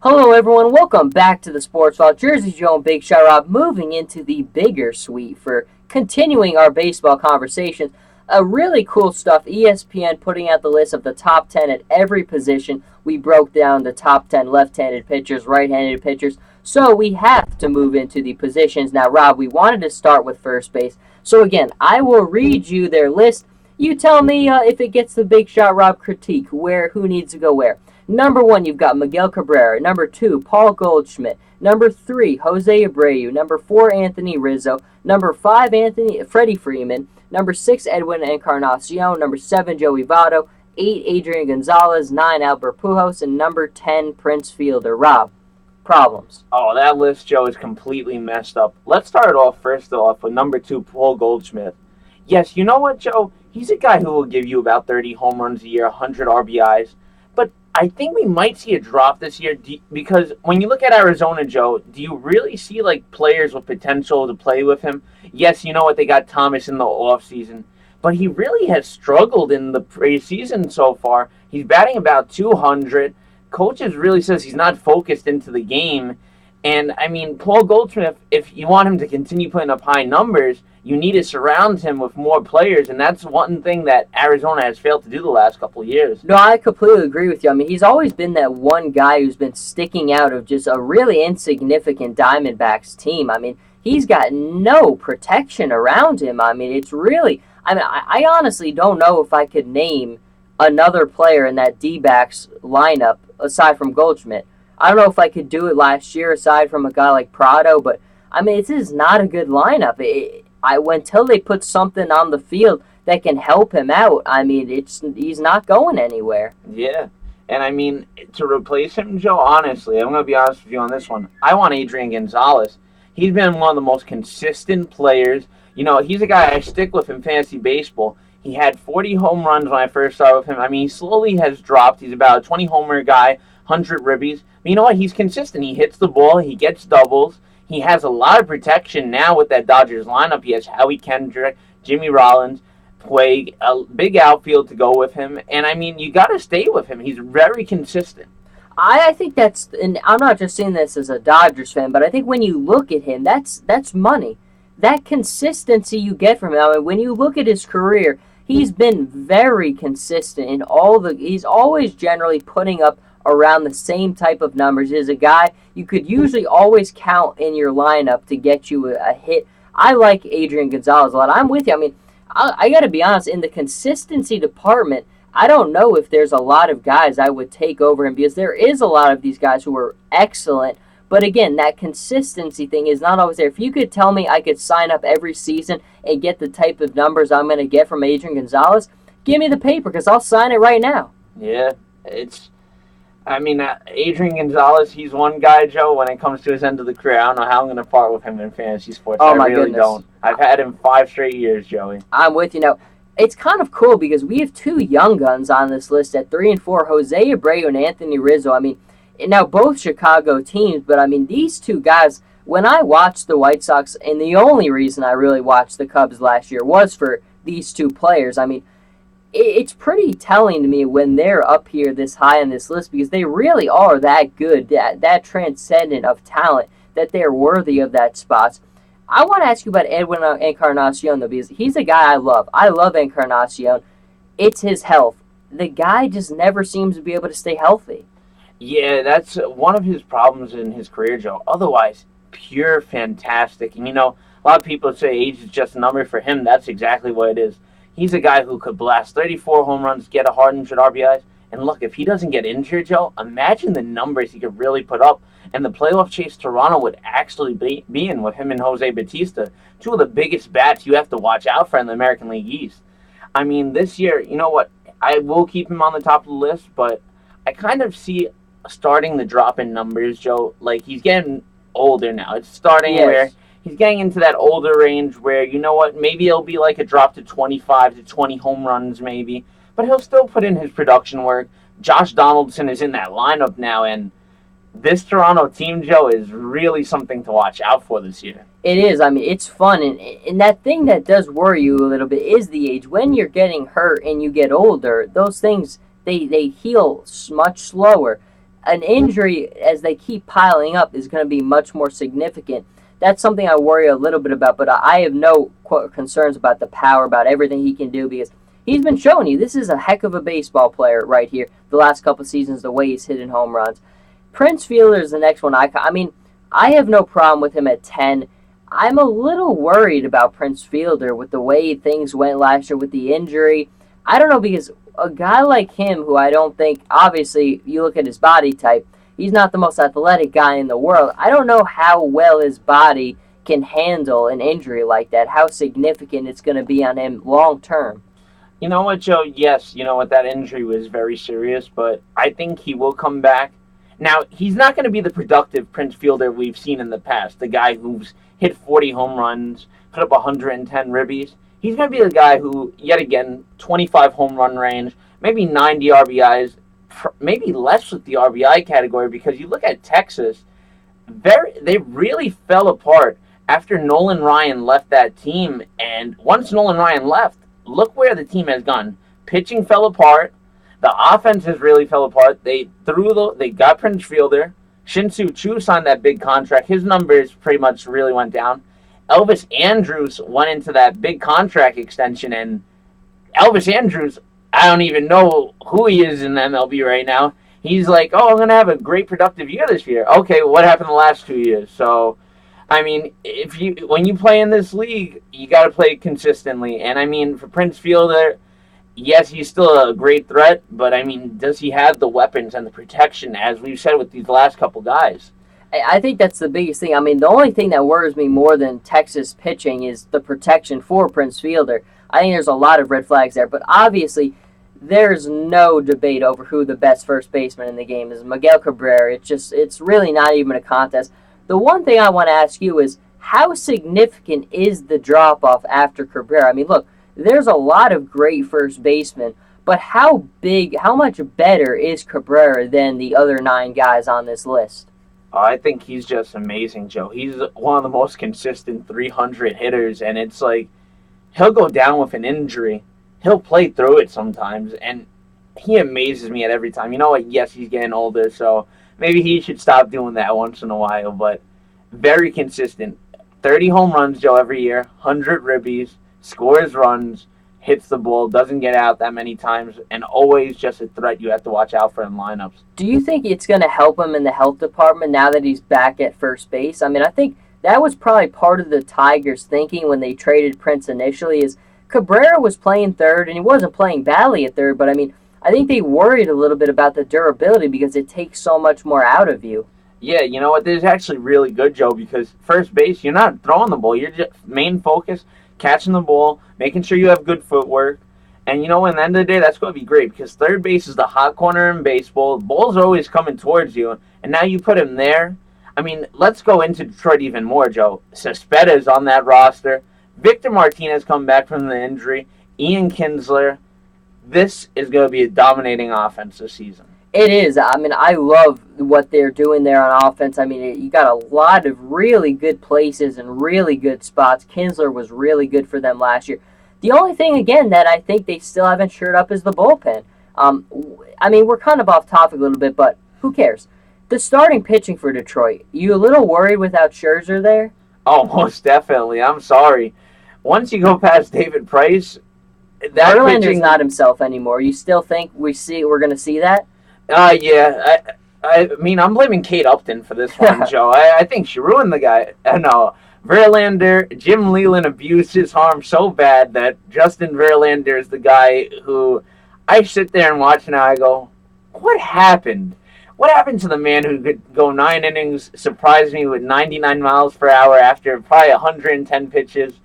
Hello, everyone. Welcome back to the Sports Talk. Jersey Joe and Big Shot Rob moving into the bigger suite for continuing our baseball conversations. Really cool stuff. ESPN putting out the list of the top 10 at every position. We broke down the top 10 left-handed pitchers, right-handed pitchers. So we have to move into the positions. Now, Rob, we wanted to start with first base. So again, I will read you their list. You tell me if it gets the Big Shot Rob critique, who needs to go where. Number 1, you've got Miguel Cabrera. Number 2, Paul Goldschmidt. Number 3, Jose Abreu. Number 4, Anthony Rizzo. Number 5, Freddie Freeman. Number 6, Edwin Encarnacion. Number 7, Joey Votto. 8, Adrian Gonzalez. 9, Albert Pujols. And number 10, Prince Fielder. Rob, problems. Oh, that list, Joe, is completely messed up. Let's start off first off with number 2, Paul Goldschmidt. Yes, you know what, Joe? He's a guy who will give you about 30 home runs a year, 100 RBIs. But I think we might see a drop this year because when you look at Arizona, Joe, do you really see like players with potential to play with him? Yes, you know what, they got Thomas in the offseason, but he really has struggled in the preseason so far. He's batting about 200. Coaches really says he's not focused into the game. And, I mean, Paul Goldschmidt, if you want him to continue putting up high numbers, you need to surround him with more players, and that's one thing that Arizona has failed to do the last couple of years. No, I completely agree with you. I mean, he's always been that one guy who's been sticking out of just a really insignificant Diamondbacks team. I mean, he's got no protection around him. I mean, it's really, I honestly don't know if I could name another player in that D-backs lineup aside from Goldschmidt. I don't know if I could do it last year aside from a guy like Prado, but I mean, this is not a good lineup. Until they put something on the field that can help him out, I mean, he's not going anywhere. Yeah. And I mean, to replace him, Joe, honestly, I'm going to be honest with you on this one. I want Adrian Gonzalez. He's been one of the most consistent players. You know, he's a guy I stick with in fantasy baseball. He had 40 home runs when I first started with him. I mean, he slowly has dropped. He's about a 20-homer guy, 100 ribbies. But you know what? He's consistent. He hits the ball. He gets doubles. He has a lot of protection now with that Dodgers lineup. He has Howie Kendrick, Jimmy Rollins, play a big outfield to go with him. And, I mean, you got to stay with him. He's very consistent. I think and I'm not just saying this as a Dodgers fan, but I think when you look at him, that's money. That consistency you get from him. I mean, when you look at his career, he's been very consistent in he's always generally putting up around the same type of numbers. He's a guy you could usually always count in your lineup to get you a hit. I like Adrian Gonzalez a lot. I'm with you. I mean, I got to be honest, in the consistency department, I don't know if there's a lot of guys I would take over him because there is a lot of these guys who are excellent. But again, that consistency thing is not always there. If you could tell me I could sign up every season and get the type of numbers I'm going to get from Adrian Gonzalez, give me the paper because I'll sign it right now. Yeah, Adrian Gonzalez, he's one guy, Joe, when it comes to his end of the career. I don't know how I'm going to part with him in fantasy sports. Oh, I my really goodness. don't. I've had him 5 straight years, Joey. I'm with you. Now, it's kind of cool because we have 2 young guns on this list at 3 and 4, Jose Abreu and Anthony Rizzo. I mean, now both Chicago teams, but I mean, these 2 guys, when I watched the White Sox, and the only reason I really watched the Cubs last year was for these 2 players. I mean, it's pretty telling to me when they're up here this high on this list because they really are that good, that transcendent of talent, that they're worthy of that spot. I want to ask you about Edwin Encarnacion, though, because he's a guy I love. I love Encarnacion. It's his health. The guy just never seems to be able to stay healthy. Yeah, that's one of his problems in his career, Joe. Otherwise, pure fantastic. And, you know, a lot of people say age is just a number. For him, that's exactly what it is. He's a guy who could blast 34 home runs, get 100 RBIs. And look, if he doesn't get injured, Joe, imagine the numbers he could really put up. And the playoff chase Toronto would actually be in with him and Jose Bautista, 2 of the biggest bats you have to watch out for in the American League East. I mean, this year, you know what? I will keep him on the top of the list, but I kind of see starting the drop in numbers, Joe. Like, he's getting older now. It's starting where he's getting into that older range where, you know what, maybe it'll be like a drop to 25 to 20 home runs maybe, but he'll still put in his production work. Josh Donaldson is in that lineup now, and this Toronto team, Joe, is really something to watch out for this year. It is. I mean, it's fun, and that thing that does worry you a little bit is the age. When you're getting hurt and you get older, those things, they heal much slower. an injury, as they keep piling up, is going to be much more significant. That's something I worry a little bit about, but I have no concerns about the power, about everything he can do, because he's been showing you this is a heck of a baseball player right here the last couple seasons, the way he's hitting home runs. Prince Fielder is the next one. I mean, I have no problem with him at 10. I'm a little worried about Prince Fielder with the way things went last year with the injury. I don't know, because a guy like him, who I don't think, obviously, you look at his body type, he's not the most athletic guy in the world. I don't know how well his body can handle an injury like that, how significant it's going to be on him long term. You know what, Joe? Yes, you know what, that injury was very serious, but I think he will come back. Now, he's not going to be the productive Prince Fielder we've seen in the past, the guy who's hit 40 home runs, put up 110 ribbies. He's going to be the guy who, yet again, 25 home run range, maybe 90 RBIs, maybe less with the RBI category, because you look at Texas, they really fell apart after Nolan Ryan left that team. And once Nolan Ryan left, look where the team has gone. Pitching fell apart. The offense has really fell apart. They got Prince Fielder. Shin-Soo Choo signed that big contract. His numbers pretty much really went down. Elvis Andrus went into that big contract extension, and Elvis Andrus, I don't even know who he is in the MLB right now. He's like, oh, I'm going to have a great productive year this year. Okay, what happened the last 2 years? So, I mean, when you play in this league, you got to play consistently. And, I mean, for Prince Fielder, yes, he's still a great threat, but, I mean, does he have the weapons and the protection, as we've said with these last couple guys? I think that's the biggest thing. I mean, the only thing that worries me more than Texas pitching is the protection for Prince Fielder. I think there's a lot of red flags there, but obviously there's no debate over who the best first baseman in the game is. Miguel Cabrera. It's really not even a contest. The one thing I want to ask you is, how significant is the drop-off after Cabrera? I mean, look, there's a lot of great first basemen, but how much better is Cabrera than the other 9 guys on this list? I think he's just amazing, Joe. He's one of the most consistent 300 hitters, and it's like he'll go down with an injury. He'll play through it sometimes, and he amazes me at every time. You know what? Yes, he's getting older, so maybe he should stop doing that once in a while, but very consistent. 30 home runs, Joe, every year, 100 ribbies, scores runs, hits the ball, doesn't get out that many times, and always just a threat you have to watch out for in lineups. Do you think it's going to help him in the health department now that he's back at first base? I mean, I think that was probably part of the Tigers' thinking when they traded Prince initially, is Cabrera was playing third, and he wasn't playing badly at third, but I mean, I think they worried a little bit about the durability because it takes so much more out of you. Yeah, you know what? This is actually really good, Joe, because first base, you're not throwing the ball. Your just main focus, catching the ball, making sure you have good footwork. And, you know, in the end of the day, that's going to be great because third base is the hot corner in baseball. The ball's are always coming towards you, and now you put him there. I mean, let's go into Detroit even more, Joe. Cespedes is on that roster. Victor Martinez come back from the injury. Ian Kinsler. This is going to be a dominating offense this season. It is. I mean, I love what they're doing there on offense. I mean, you got a lot of really good places and really good spots. Kinsler was really good for them last year. The only thing, again, that I think they still haven't shored up is the bullpen. I mean, we're kind of off topic a little bit, but who cares? The starting pitching for Detroit, you a little worried without Scherzer there? Oh, most definitely. I'm sorry. Once you go past David Price, that Verlander's pitching not himself anymore. You still think we're going to see that? Yeah. I mean, I'm blaming Kate Upton for this one, Joe. I think she ruined the guy. No, Verlander, Jim Leland abused his arm so bad that Justin Verlander is the guy who I sit there and watch now. I go, what happened? What happened to the man who could go 9 innings, surprise me with 99 miles per hour after probably 110 pitches,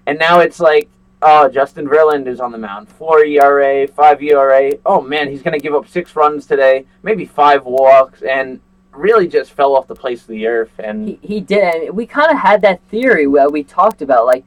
and now it's like, oh, Justin Verlander's on the mound. 4 ERA, 5 ERA. Oh, man, he's going to give up 6 runs today, maybe 5 walks, and really just fell off the face of the earth. And he did. And we kind of had that theory where we talked about, like,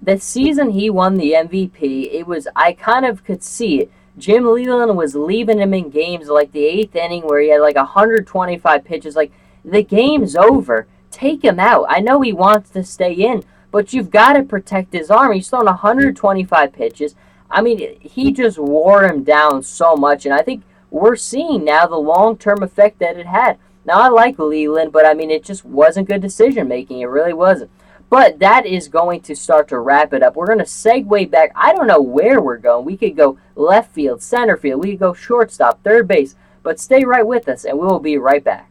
the season he won the MVP, I kind of could see it. Jim Leland was leaving him in games like the 8th inning where he had like 125 pitches. Like, the game's over. Take him out. I know he wants to stay in, but you've got to protect his arm. He's thrown 125 pitches. I mean, he just wore him down so much, and I think we're seeing now the long-term effect that it had. Now, I like Leland, but I mean, it just wasn't good decision making. It really wasn't. But that is going to start to wrap it up. We're going to segue back. I don't know where we're going. We could go left field, center field. We could go shortstop, third base. But stay right with us, and we will be right back.